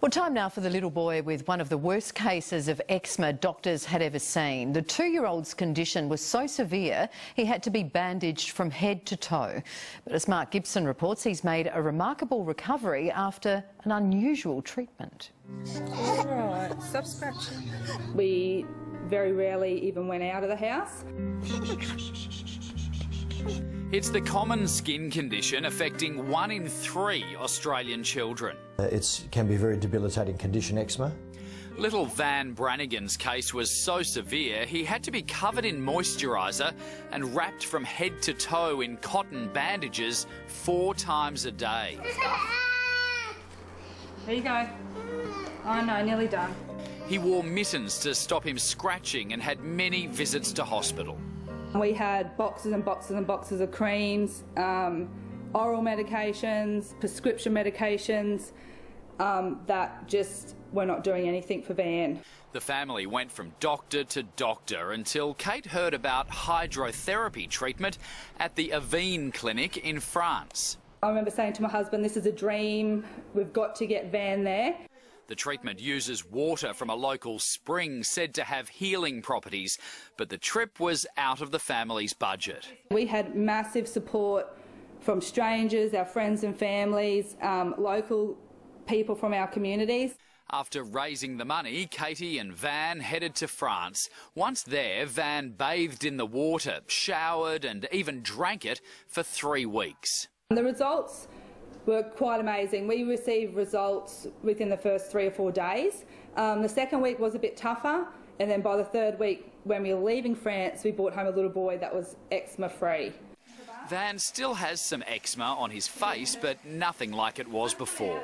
Well, time now for the little boy with one of the worst cases of eczema doctors had ever seen. The 2-year-old's condition was so severe he had to be bandaged from head to toe. But as Mark Gibson reports, he's made a remarkable recovery after an unusual treatment. All right, stop scratching. We very rarely even went out of the house. It's the common skin condition affecting 1 in 3 Australian children. It can be a very debilitating condition, eczema. Little Van Brannigan's case was so severe he had to be covered in moisturiser and wrapped from head to toe in cotton bandages 4 times a day. There you go. Oh no, nearly done. He wore mittens to stop him scratching and had many visits to hospital. We had boxes and boxes and boxes of creams, oral medications, prescription medications that just were not doing anything for Van. The family went from doctor to doctor until Kate heard about hydrotherapy treatment at the Vann clinic in France. I remember saying to my husband, this is a dream, we've got to get Van there. The treatment uses water from a local spring said to have healing properties, but the trip was out of the family's budget. We had massive support from strangers, our friends and families, local people from our communities. After raising the money, Katie and Van headed to France. Once there, Van bathed in the water, showered and even drank it for 3 weeks. The results were quite amazing. We received results within the first 3 or 4 days. The second week was a bit tougher, and then by the 3rd week, when we were leaving France, we brought home a little boy that was eczema-free. Van still has some eczema on his face, but nothing like it was before.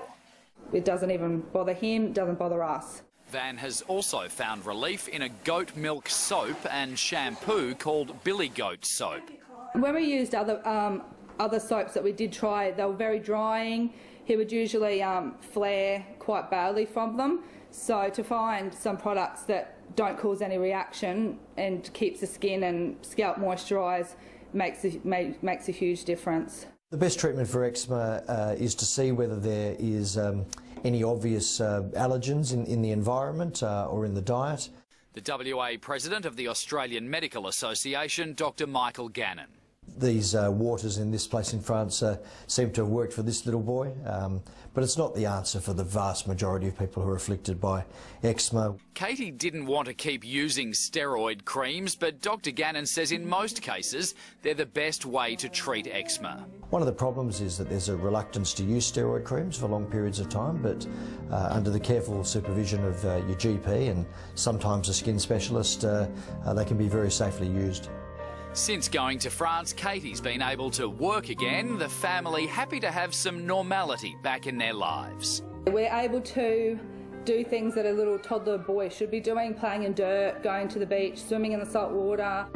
It doesn't even bother him, doesn't bother us. Van has also found relief in a goat milk soap and shampoo called Billie goat soap. When we used other soaps that we did try, they were very drying. He would usually flare quite badly from them. So to find some products that don't cause any reaction and keeps the skin and scalp moisturised makes a huge difference. The best treatment for eczema is to see whether there is any obvious allergens in the environment or in the diet. The WA President of the Australian Medical Association, Dr Michael Gannon. These waters in this place in France seem to have worked for this little boy, but it's not the answer for the vast majority of people who are afflicted by eczema. Katie didn't want to keep using steroid creams, but Dr Gannon says in most cases they're the best way to treat eczema. One of the problems is that there's a reluctance to use steroid creams for long periods of time, but under the careful supervision of your GP and sometimes a skin specialist, they can be very safely used. Since going to France, Katie's been able to work again, the family happy to have some normality back in their lives. We're able to do things that a little toddler boy should be doing, playing in dirt, going to the beach, swimming in the salt water.